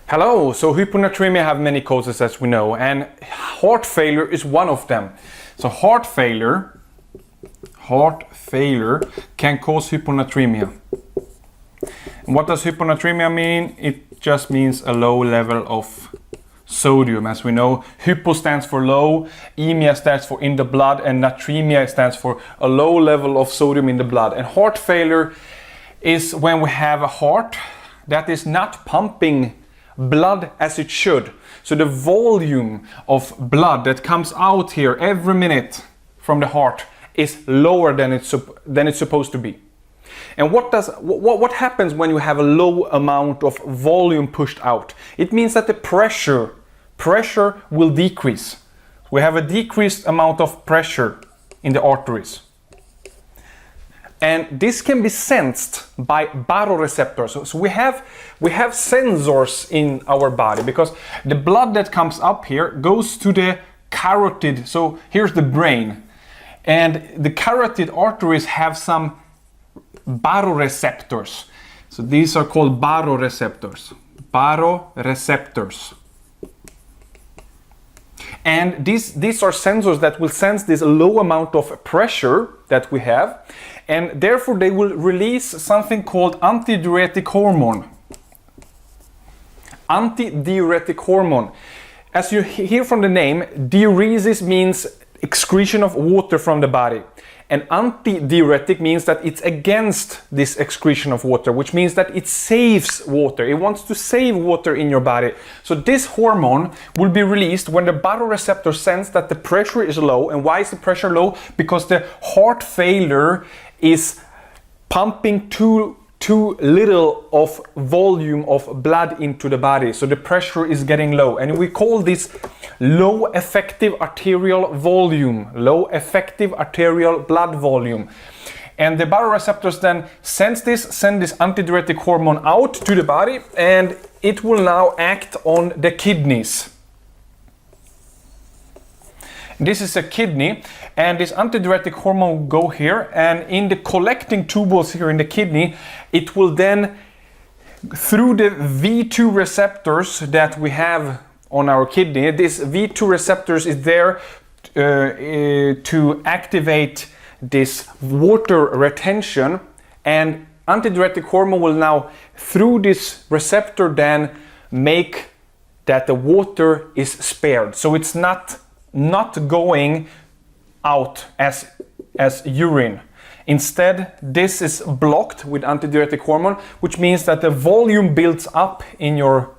Hello, so hyponatremia have many causes as we know, and heart failure is one of them. So heart failure can cause hyponatremia. And what does hyponatremia mean? It just means a low level of sodium. As we know, hypo stands for low, emia stands for in the blood, and natremia stands for a low level of sodium in the blood. And heart failure is when we have a heart that is not pumping blood as it should. So the volume of blood that comes out here every minute from the heart is lower than it's supposed to be. And what happens when you have a low amount of volume pushed out? It means that the pressure will decrease. We have a decreased amount of pressure in the arteries. And this can be sensed by baroreceptors. So we have sensors in our body, because the blood that comes up here goes to the carotid. So here's the brain, and the carotid arteries have some baroreceptors. So these are called baroreceptors. Baroreceptors. And these are sensors that will sense this low amount of pressure that we have, and therefore they will release something called antidiuretic hormone. Antidiuretic hormone. As you hear from the name, diuresis means excretion of water from the body. And antidiuretic means that it's against this excretion of water, which means that it saves water. It wants to save water in your body. So this hormone will be released when the baroreceptor sense that the pressure is low. And why is the pressure low? Because the heart failure is pumping too little of volume of blood into the body. So the pressure is getting low. And we call this low effective arterial volume, low effective arterial blood volume. And the baroreceptors then send this antidiuretic hormone out to the body, and it will now act on the kidneys. This is a kidney, and this antidiuretic hormone will go here, and in the collecting tubules here in the kidney, it will then, through the V2 receptors that we have on our kidney, this V2 receptors is there to activate this water retention, and antidiuretic hormone will now, through this receptor, then make that the water is spared. So it's not going out as urine. Instead, this is blocked with antidiuretic hormone, which means that the volume builds up in your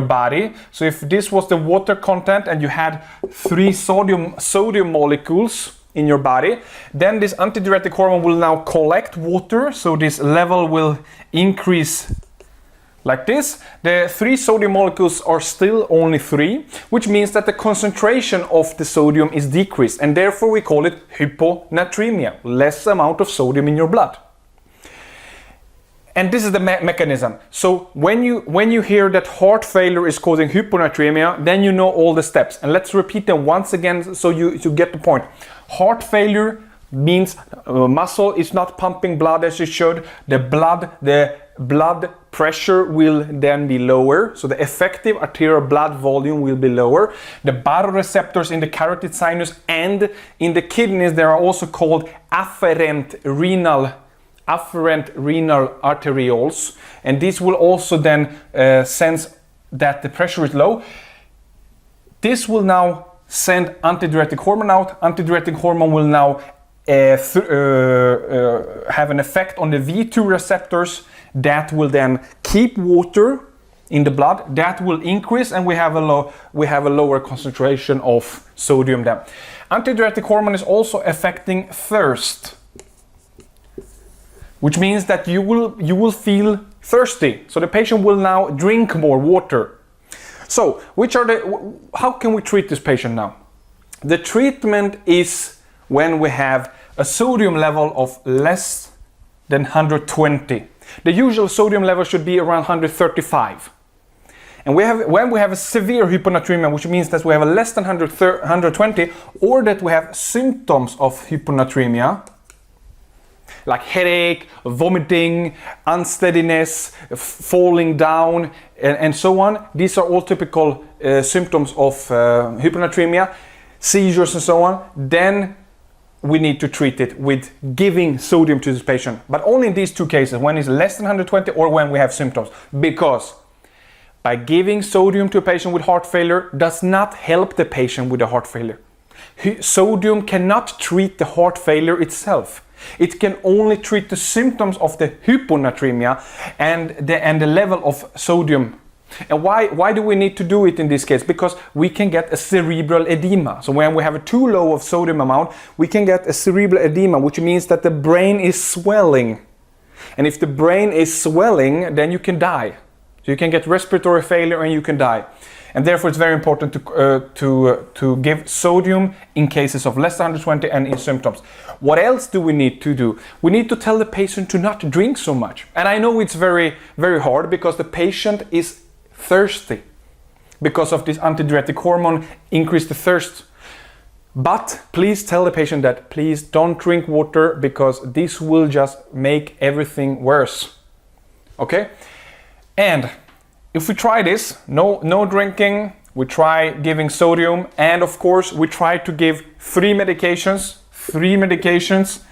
body. So if this was the water content and you had 3 sodium molecules in your body, then this antidiuretic hormone will now collect water, so this level will increase like this. The 3 sodium molecules are still only 3, which means that the concentration of the sodium is decreased, and therefore we call it hyponatremia, less amount of sodium in your blood. And this is the mechanism. So when you hear that heart failure is causing hyponatremia, then you know all the steps. And let's repeat them once again so you get the point. Heart failure means muscle is not pumping blood as it should. The blood pressure will then be lower, so the effective arterial blood volume will be lower. The baroreceptors in the carotid sinus and in the kidneys, they are also called afferent renal arterioles, and these will also then sense that the pressure is low. This will now send antidiuretic hormone out. Antidiuretic hormone will now have an effect on the V2 receptors that will then keep water in the blood. That will increase, and we have a lower concentration of sodium then. Antidiuretic hormone is also affecting thirst, which means that you will feel thirsty. So the patient will now drink more water. So how can we treat this patient now? The treatment is when we have a sodium level of less than 120. The usual sodium level should be around 135. And when we have a severe hyponatremia, which means that we have a less than 120, or that we have symptoms of hyponatremia, like headache, vomiting, unsteadiness, falling down, and so on. These are all typical symptoms of hyponatremia, seizures and so on. Then we need to treat it with giving sodium to this patient, but only in these two cases, when it's less than 120 or when we have symptoms, because by giving sodium to a patient with heart failure does not help the patient with the heart failure. Sodium cannot treat the heart failure itself. It can only treat the symptoms of the hyponatremia and the level of sodium. And why do we need to do it in this case? Because we can get a cerebral edema. So when we have a too low of sodium amount, we can get a cerebral edema, which means that the brain is swelling. And if the brain is swelling, then you can die. So you can get respiratory failure and you can die. And therefore it's very important to give sodium in cases of less than 120 and in symptoms. What else do we need to do? We need to tell the patient to not drink so much. And I know it's very, very hard because the patient is thirsty. Because of this antidiuretic hormone increase the thirst. But please tell the patient that please don't drink water because this will just make everything worse. Okay? And if we try this, no drinking, we try giving sodium, and of course we try to give 3 medications. 3 medications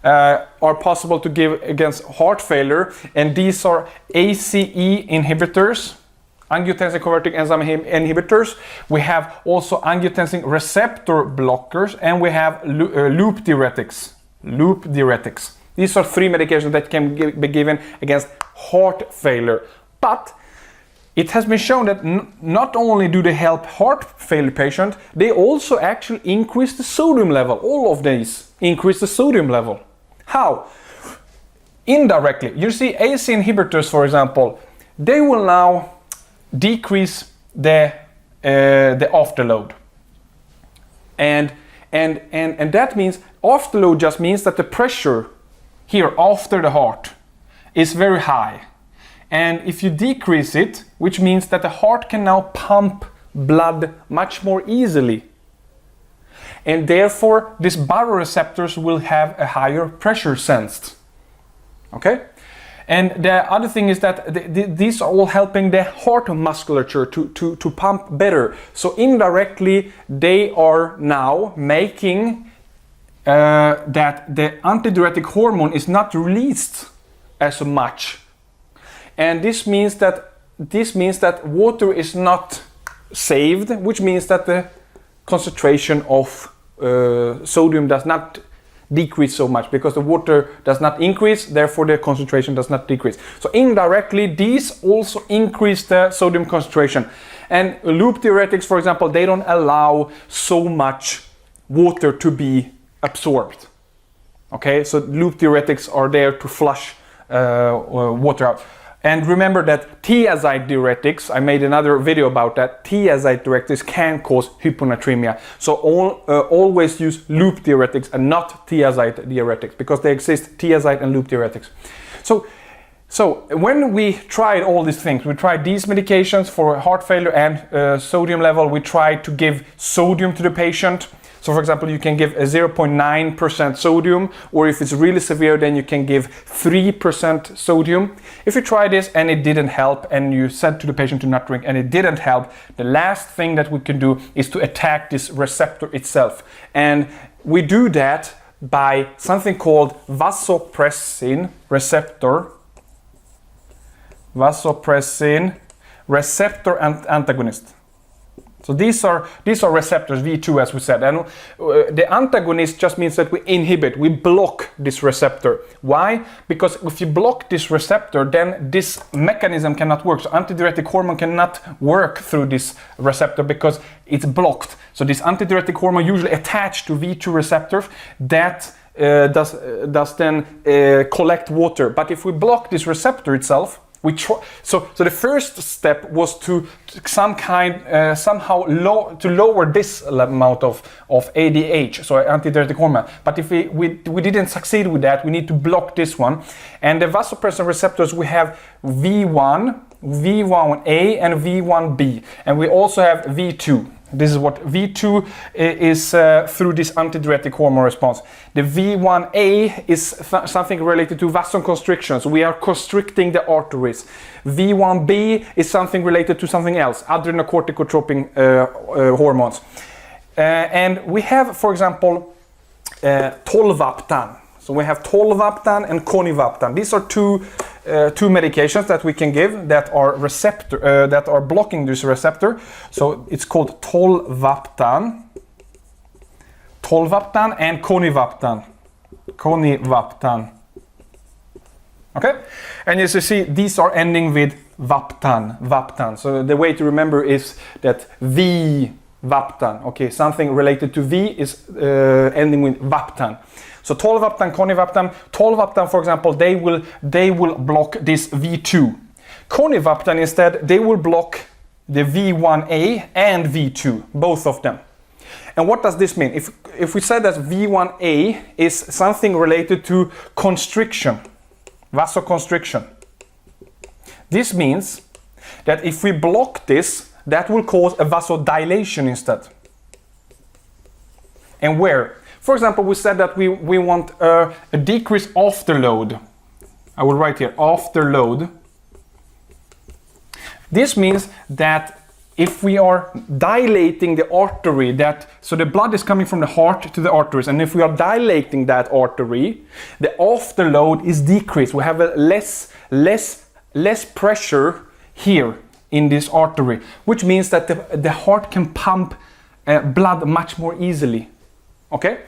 are possible to give against heart failure, and these are ACE inhibitors, angiotensin converting enzyme inhibitors. We have also angiotensin receptor blockers, and we have loop diuretics. These are 3 medications that can be given against heart failure. But it has been shown that not only do they help heart failure patients, they also actually increase the sodium level. All of these increase the sodium level. How? Indirectly. You see, ACE inhibitors, for example, they will now decrease the afterload. And that means afterload just means that the pressure here after the heart is very high. And if you decrease it, which means that the heart can now pump blood much more easily. And therefore, these baroreceptors will have a higher pressure sensed. Okay? And the other thing is that these are all helping the heart musculature to pump better. So indirectly, they are now making that the antidiuretic hormone is not released as much. And this means that water is not saved, which means that the concentration of sodium does not decrease so much because the water does not increase, therefore the concentration does not decrease. So indirectly, these also increase the sodium concentration. And loop diuretics, for example, they don't allow so much water to be absorbed. Okay, so loop diuretics are there to flush water out. And remember that thiazide diuretics, I made another video about that, thiazide diuretics can cause hyponatremia. So always use loop diuretics and not thiazide diuretics because they exist, thiazide and loop diuretics. So when we tried all these things, we tried these medications for heart failure and sodium level, we tried to give sodium to the patient. So for example, you can give a 0.9% sodium, or if it's really severe, then you can give 3% sodium. If you try this and it didn't help, and you said to the patient to not drink and it didn't help, the last thing that we can do is to attack this receptor itself. And we do that by something called vasopressin receptor antagonist. So these are receptors, V2 as we said, and the antagonist just means that we block this receptor. Why? Because if you block this receptor, then this mechanism cannot work. So antidiuretic hormone cannot work through this receptor because it's blocked. So this antidiuretic hormone usually attached to V2 receptors that does then collect water. But if we block this receptor itself, so the first step was to somehow lower this amount of ADH, so antidiuretic hormone. But if we didn't succeed with that, we need to block this one. And the vasopressin receptors, we have V1, V1A and V1B, and we also have V2. This is what V2 is through this antidiuretic hormone response. The V1A is something related to vasoconstriction. So we are constricting the arteries. V1B is something related to something else, adrenocorticotropin hormones. And we have, for example, tolvaptan. So we have tolvaptan and conivaptan. These are two medications that we can give that are blocking this receptor. So it's called tolvaptan and conivaptan. Okay, and as you see, these are ending with vaptan. So the way to remember is that vaptan. Okay, something related to V is ending with vaptan. So tolvaptan, conivaptan. Tolvaptan, for example, they will block this V2. Conivaptan instead, they will block the V1A and V2, both of them. And what does this mean? If we said that V1A is something related to constriction, vasoconstriction, this means that if we block this, that will cause a vasodilation instead. And where? For example, we said that we want a decrease after load. I will write here, after load. This means that if we are dilating the artery, so the blood is coming from the heart to the arteries, and if we are dilating that artery, the afterload is decreased. We have a less pressure here in this artery, which means that the heart can pump blood much more easily. Okay,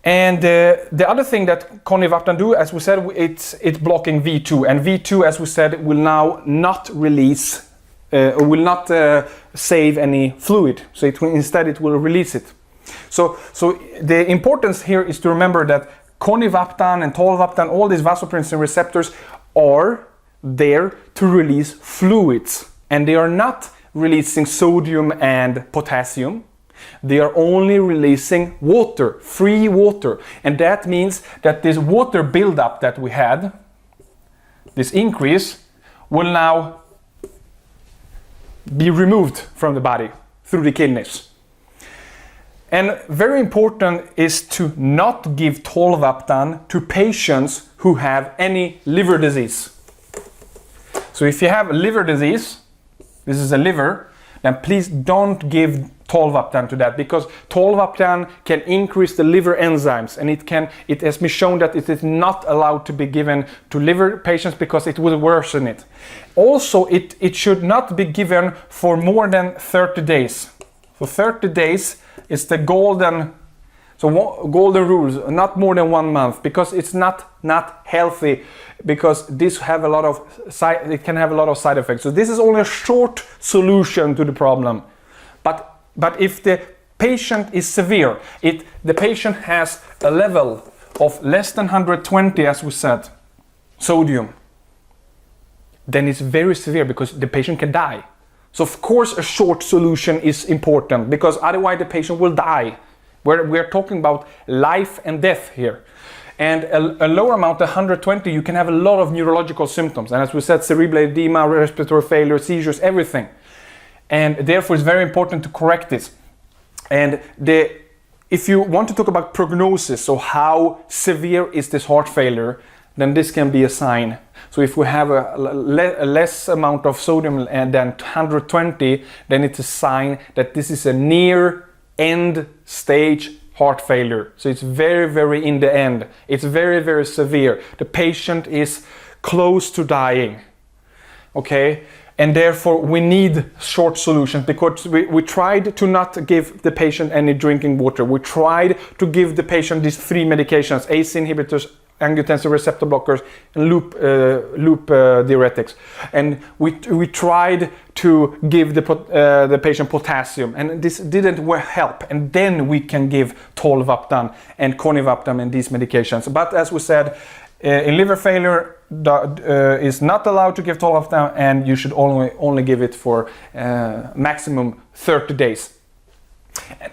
and the other thing that conivaptan do, as we said, it's blocking V2, and V2, as we said, will now not release, will not save any fluid. So instead it will release it. So the importance here is to remember that conivaptan and tolvaptan, all these vasopressin receptors, are there to release fluids, and they are not releasing sodium and potassium. They are only releasing water, free water. And that means that this water buildup that we had, this increase, will now be removed from the body through the kidneys. And very important is to not give tolvaptan to patients who have any liver disease. So if you have a liver disease, this is a liver, then please don't give tolvaptan to that, because tolvaptan can increase the liver enzymes, and it has been shown that it is not allowed to be given to liver patients because it will worsen it. Also, it should not be given for more than 30 days. For 30 days is the golden rules, not more than 1 month, because it's not healthy, because this have a lot of it can have a lot of side effects. So this is only a short solution to the problem. But if the patient is severe, the patient has a level of less than 120, as we said, sodium, then it's very severe because the patient can die. So of course a short solution is important, because otherwise the patient will die. We're talking about life and death here. And a lower amount, 120, you can have a lot of neurological symptoms. And as we said, cerebral edema, respiratory failure, seizures, everything. And therefore it's very important to correct this. And if you want to talk about prognosis, so how severe is this heart failure, then this can be a sign. So if we have a less amount of sodium than 120, then it's a sign that this is a near end stage heart failure. So it's very, very in the end. It's very, very severe. The patient is close to dying. Okay? And therefore we need short solutions, because we tried to not give the patient any drinking water. We tried to give the patient these 3 medications, ACE inhibitors, angiotensin receptor blockers, and loop diuretics. And we tried to give the patient potassium, and this didn't help. And then we can give tolvaptan and conivaptan and these medications. But as we said, in liver failure, is not allowed to give tolvaptan, and you should only give it for maximum 30 days.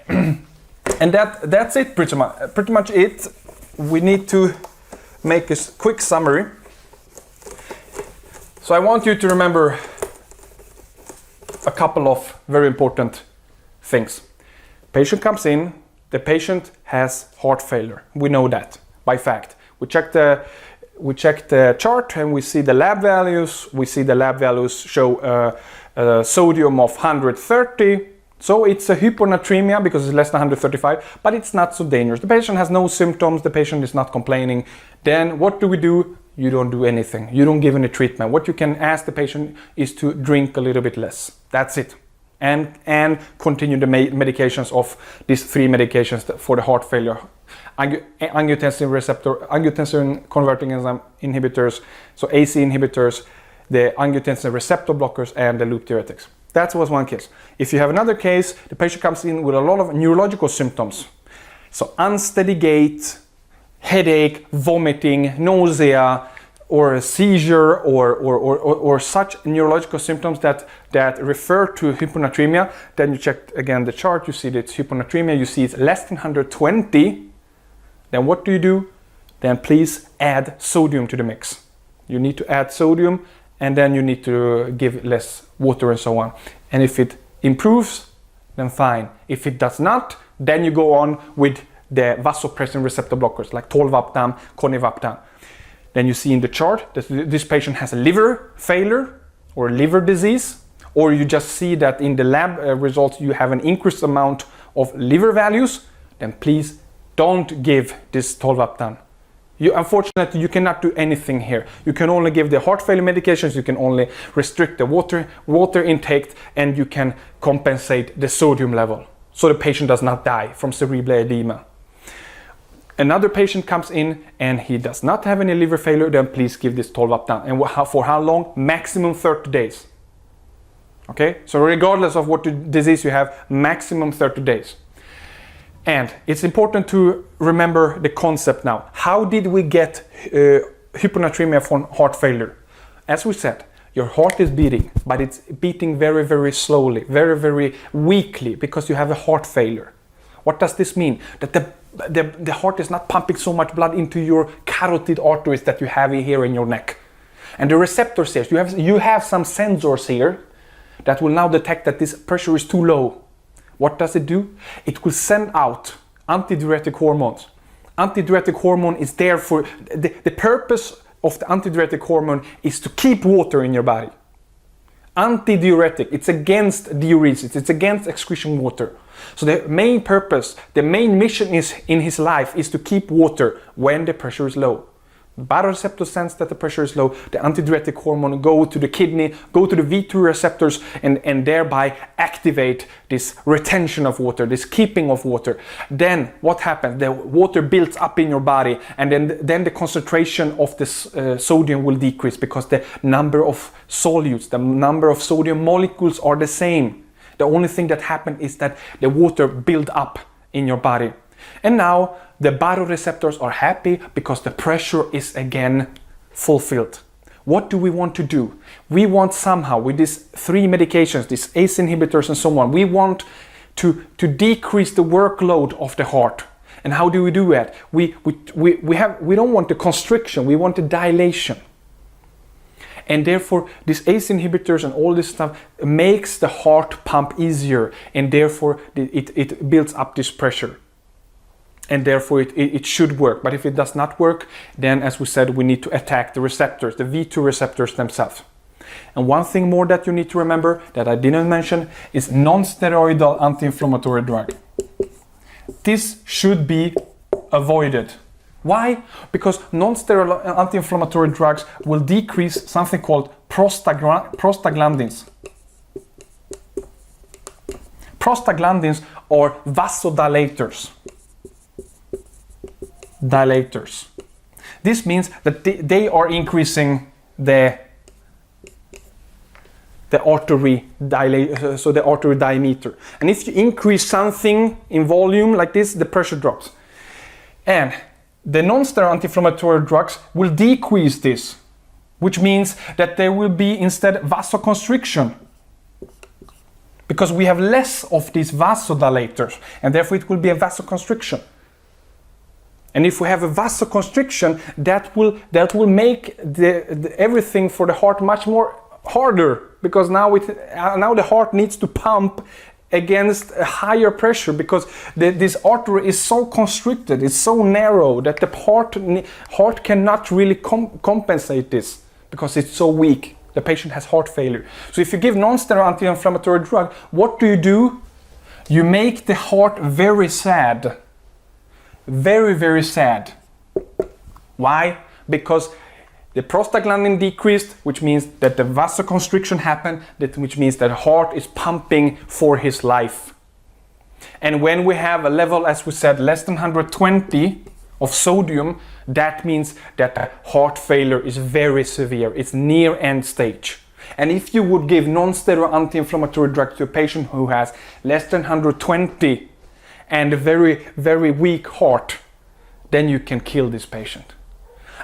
And that's it, pretty much it. We need to make a quick summary. So I want you to remember a couple of very important things. Patient comes in, the patient has heart failure. We know that by fact. We check the chart and we see the lab values. We see the lab values show a sodium of 130. So it's a hyponatremia because it's less than 135, but it's not so dangerous. The patient has no symptoms, the patient is not complaining. Then what do? You don't do anything. You don't give any treatment. What you can ask the patient is to drink a little bit less. That's it. And continue the medications of these 3 medications for the heart failure. Angiotensin receptor, angiotensin converting enzyme inhibitors, so AC inhibitors, the angiotensin receptor blockers, and the loop diuretics. That was one case. If you have another case, the patient comes in with a lot of neurological symptoms. So unsteady gait, headache, vomiting, nausea, or a seizure, or such neurological symptoms that refer to hyponatremia. Then you check again the chart, you see that it's hyponatremia, you see it's less than 120. Then what do? Then please add sodium to the mix. You need to add sodium, and then you need to give less water and so on. And if it improves, then fine. If it does not, then you go on with the vasopressin receptor blockers like tolvaptan, conivaptan. Then you see in the chart that this patient has a liver failure or liver disease, or you just see that in the lab results you have an increased amount of liver values, then please don't give this tolvaptan. Unfortunately, you cannot do anything here. You can only give the heart failure medications, you can only restrict the water intake, and you can compensate the sodium level so the patient does not die from cerebral edema. Another patient comes in and he does not have any liver failure, then please give this tolvaptan. And for how long? Maximum 30 days. Okay, so regardless of what disease you have, maximum 30 days. And it's important to remember the concept now. How did we get hyponatremia from heart failure? As we said, your heart is beating, but it's beating very, very slowly, very, very weakly because you have a heart failure. What does this mean? That the heart is not pumping so much blood into your carotid arteries that you have here in your neck. And the receptors here, you have some sensors here that will now detect that this pressure is too low. What does it do? It will send out antidiuretic hormones. Antidiuretic hormone is there for, the purpose of the antidiuretic hormone is to keep water in your body. Antidiuretic, it's against diuresis, it's against excretion water. So the main purpose, the main mission in his life is to keep water when the pressure is low. Baroreceptor sense that the pressure is low, the antidiuretic hormone go to the kidney, go to the V2 receptors and thereby activate this retention of water, this keeping of water. Then what happens? The water builds up in your body, and then the concentration of this sodium will decrease because the number of solutes, the number of sodium molecules are the same. The only thing that happens is that the water builds up in your body. And now the baroreceptors are happy because the pressure is again fulfilled. What do we want to do? We want somehow, with these 3 medications, these ACE inhibitors and so on, we want to decrease the workload of the heart. And how do we do that? We don't want the constriction, we want the dilation. And therefore, these ACE inhibitors and all this stuff makes the heart pump easier, and therefore it builds up this pressure. And therefore it should work. But if it does not work, then as we said, we need to attack the receptors, the V2 receptors themselves. And one thing more that you need to remember that I didn't mention is non-steroidal anti-inflammatory drug. This should be avoided. Why? Because non-steroidal anti-inflammatory drugs will decrease something called prostaglandins. Prostaglandins are vasodilators. This means that they are increasing the artery diameter. And if you increase something in volume like this, the pressure drops. And the non-steroidal anti-inflammatory drugs will decrease this, which means that there will be instead vasoconstriction, because we have less of these vasodilators, and therefore it will be a vasoconstriction. And if we have a vasoconstriction, that will make everything for the heart much more harder, because now the heart needs to pump against a higher pressure, because this artery is so constricted, it's so narrow that the heart cannot really compensate this because it's so weak. The patient has heart failure. So if you give non-steroidal anti-inflammatory drug, what do? You make the heart very sad. Very, very sad. Why? Because the prostaglandin decreased, which means that the vasoconstriction happened, which means that the heart is pumping for his life. And when we have a level, as we said, less than 120 of sodium, that means that the heart failure is very severe. It's near end stage. And if you would give non-steroidal anti-inflammatory drug to a patient who has less than 120 and a very, very weak heart, then you can kill this patient.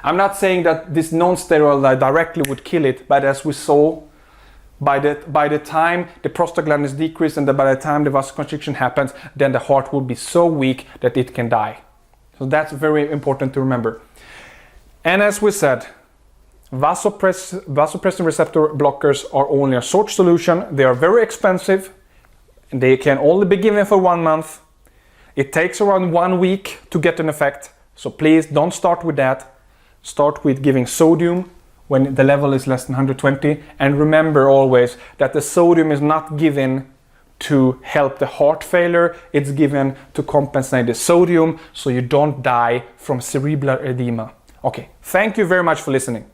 I'm not saying that this non-steroidal directly would kill it, but as we saw, by the time the prostaglandin is decreased and by the time the vasoconstriction happens, then the heart will be so weak that it can die. So that's very important to remember. And as we said, vasopressin receptor blockers are only a short solution. They are very expensive and they can only be given for 1 month. It takes around 1 week to get an effect. So please don't start with that. Start with giving sodium when the level is less than 120. And remember always that the sodium is not given to help the heart failure. It's given to compensate the sodium so you don't die from cerebral edema. Okay, thank you very much for listening.